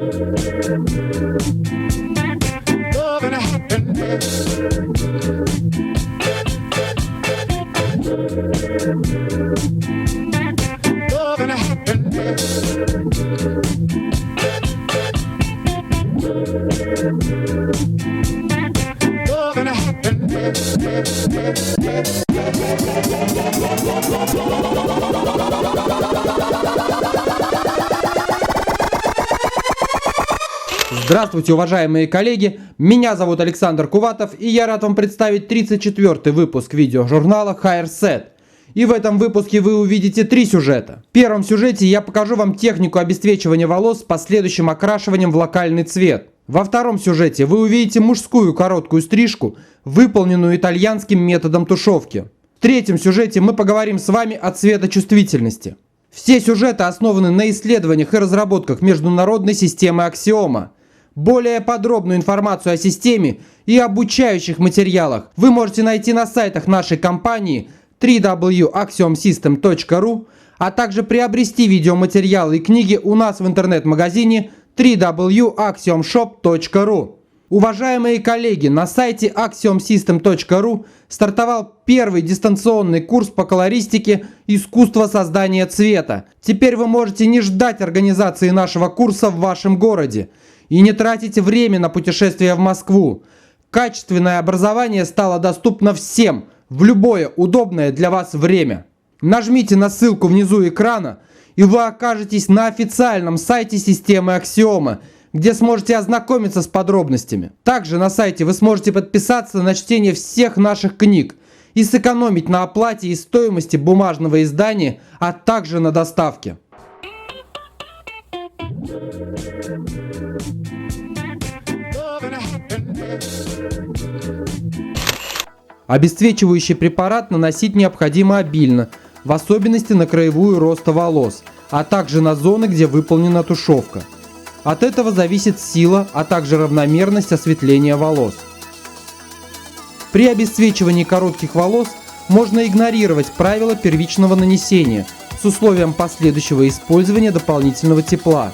Love and happiness. Love and happiness. Love and happiness. Здравствуйте, уважаемые коллеги! Меня зовут Александр Куватов, и я рад вам представить 34-й выпуск видеожурнала HairSet. И в этом выпуске вы увидите 3 сюжета. В первом сюжете я покажу вам технику обесцвечивания волос с последующим окрашиванием в локальный цвет. Во втором сюжете вы увидите мужскую короткую стрижку, выполненную итальянским методом тушевки. В третьем сюжете мы поговорим с вами о цветочувствительности. Все сюжеты основаны на исследованиях и разработках международной системы Axioma. Более подробную информацию о системе и обучающих материалах вы можете найти на сайтах нашей компании www.axiomsystem.ru, а также приобрести видеоматериалы и книги у нас в интернет-магазине www.axiomshop.ru. Уважаемые коллеги, на сайте axiomsystem.ru стартовал первый дистанционный курс по колористике «Искусство создания цвета». Теперь вы можете не ждать организации нашего курса в вашем городе и не тратить время на путешествия в Москву. Качественное образование стало доступно всем в любое удобное для вас время. Нажмите на ссылку внизу экрана, и вы окажетесь на официальном сайте системы Axioma, где сможете ознакомиться с подробностями. Также на сайте вы сможете подписаться на чтение всех наших книг и сэкономить на оплате и стоимости бумажного издания, а также на доставке. Обесцвечивающий препарат наносить необходимо обильно, в особенности на краевую роста волос, а также на зоны, где выполнена тушевка. От этого зависит сила, а также равномерность осветления волос. При обесцвечивании коротких волос можно игнорировать правила первичного нанесения с условием последующего использования дополнительного тепла.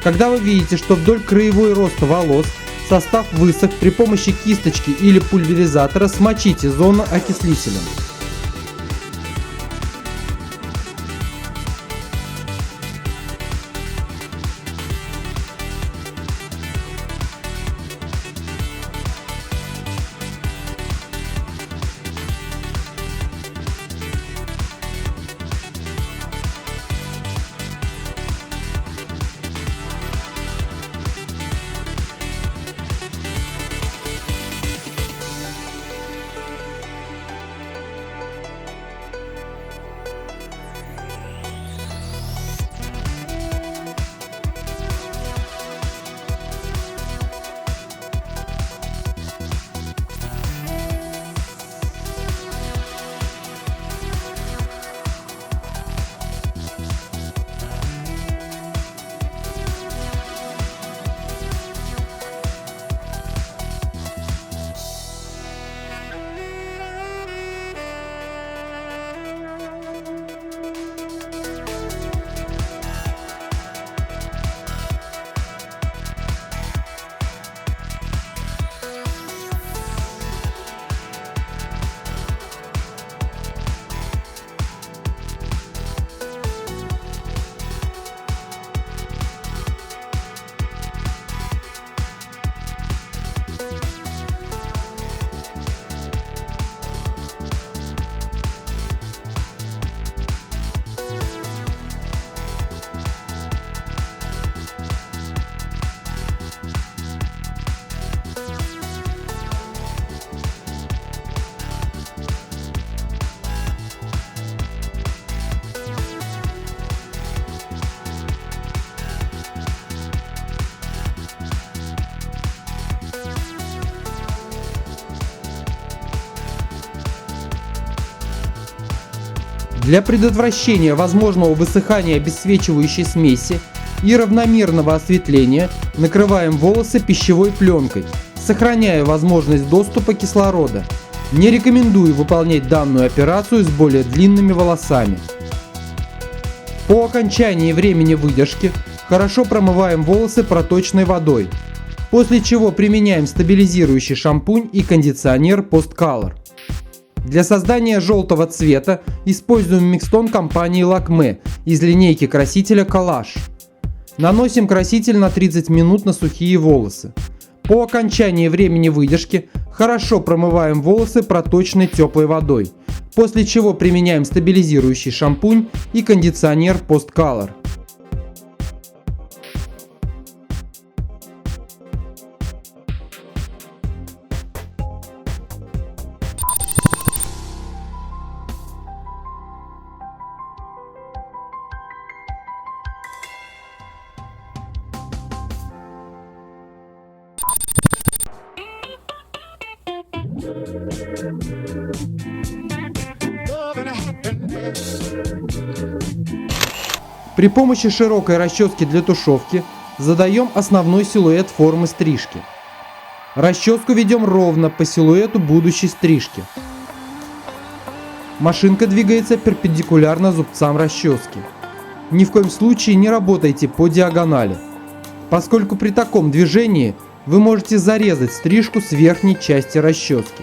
Когда вы видите, что вдоль краевой роста волос состав высох, при помощи кисточки или пульверизатора смочите зону окислителем. Для предотвращения возможного высыхания обесцвечивающей смеси и равномерного осветления накрываем волосы пищевой пленкой, сохраняя возможность доступа кислорода. Не рекомендую выполнять данную операцию с более длинными волосами. По окончании времени выдержки хорошо промываем волосы проточной водой, после чего применяем стабилизирующий шампунь и кондиционер Post Color. Для создания желтого цвета используем микстон компании Lakme из линейки красителя Collage. Наносим краситель на 30 минут на сухие волосы. По окончании времени выдержки хорошо промываем волосы проточной теплой водой, после чего применяем стабилизирующий шампунь и кондиционер Post Color. При помощи широкой расчески для тушевки задаем основной силуэт формы стрижки. Расческу ведем ровно по силуэту будущей стрижки. Машинка двигается перпендикулярно зубцам расчески. Ни в коем случае не работайте по диагонали, поскольку при таком движении вы можете зарезать стрижку с верхней части расчески.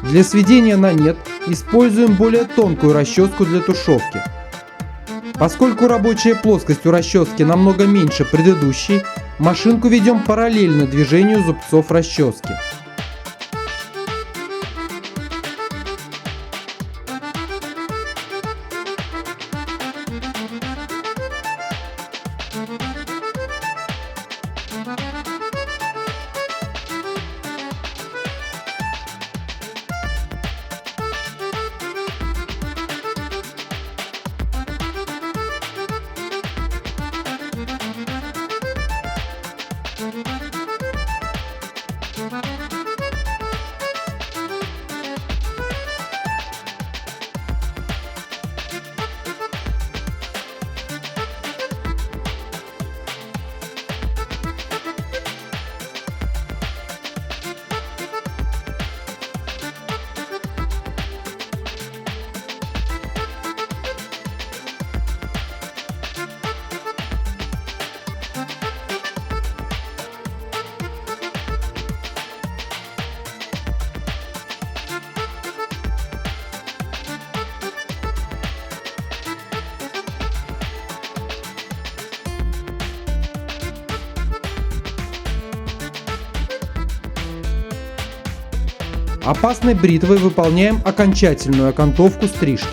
Для сведения на нет используем более тонкую расческу для тушевки. Поскольку рабочая плоскость у расчески намного меньше предыдущей, машинку ведем параллельно движению зубцов расчески. Опасной бритвой выполняем окончательную окантовку стрижки.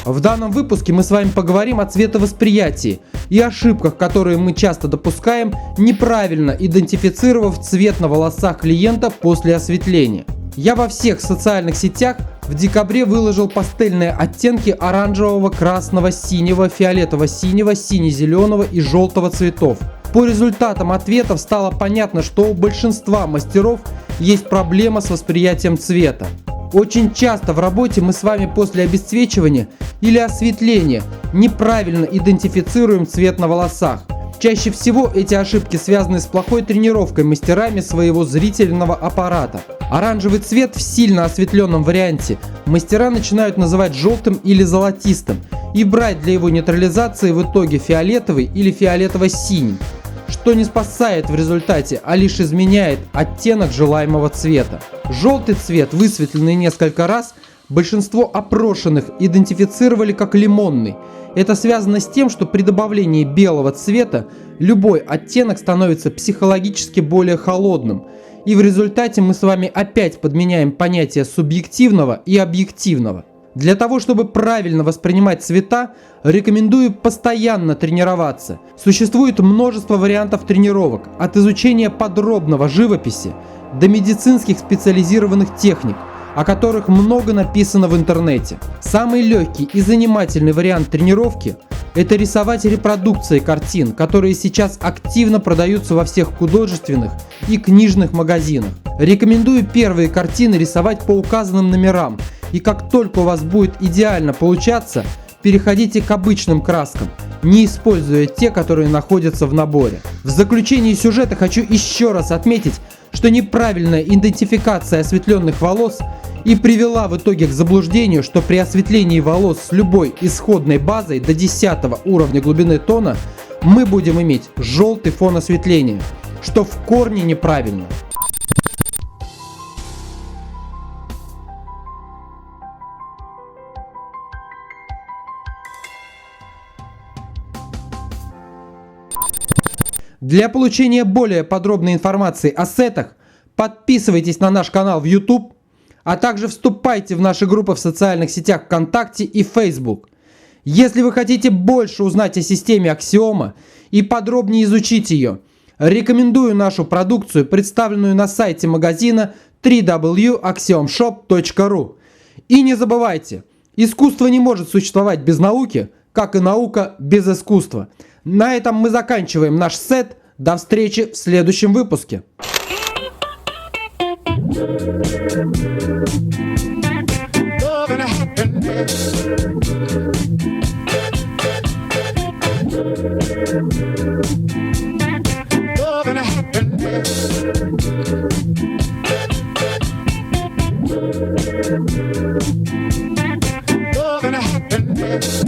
В данном выпуске мы с вами поговорим о цветовосприятии и ошибках, которые мы часто допускаем, неправильно идентифицировав цвет на волосах клиента после осветления. Я во всех социальных сетях в декабре выложил пастельные оттенки оранжевого, красного, синего, фиолетово-синего, сине-зеленого и желтого цветов. По результатам ответов стало понятно, что у большинства мастеров есть проблема с восприятием цвета. Очень часто в работе мы с вами после обесцвечивания или осветления неправильно идентифицируем цвет на волосах. Чаще всего эти ошибки связаны с плохой тренировкой мастерами своего зрительного аппарата. Оранжевый цвет в сильно осветленном варианте мастера начинают называть желтым или золотистым и брать для его нейтрализации в итоге фиолетовый или фиолетово-синий, что не спасает в результате, а лишь изменяет оттенок желаемого цвета. Желтый цвет, высветленный несколько раз, большинство опрошенных идентифицировали как лимонный. Это связано с тем, что при добавлении белого цвета любой оттенок становится психологически более холодным, и в результате мы с вами опять подменяем понятия субъективного и объективного. Для того, чтобы правильно воспринимать цвета, рекомендую постоянно тренироваться. Существует множество вариантов тренировок, от изучения подробного живописи до медицинских специализированных техник, о которых много написано в интернете. Самый легкий и занимательный вариант тренировки – это рисовать репродукции картин, которые сейчас активно продаются во всех художественных и книжных магазинах. Рекомендую первые картины рисовать по указанным номерам, и как только у вас будет идеально получаться, переходите к обычным краскам, не используя те, которые находятся в наборе. В заключении сюжета хочу еще раз отметить, что неправильная идентификация осветленных волос и привела в итоге к заблуждению, что при осветлении волос с любой исходной базой до 10 уровня глубины тона мы будем иметь желтый фон осветления, что в корне неправильно. Для получения более подробной информации о сетах подписывайтесь на наш канал в YouTube, а также вступайте в наши группы в социальных сетях ВКонтакте и Facebook. Если вы хотите больше узнать о системе Axioma и подробнее изучить ее, рекомендую нашу продукцию, представленную на сайте магазина www.axiomshop.ru. И не забывайте, искусство не может существовать без науки, как и наука без искусства. На этом мы заканчиваем наш сет. До встречи в следующем выпуске. Love and happiness. Love and happiness. Love and happiness.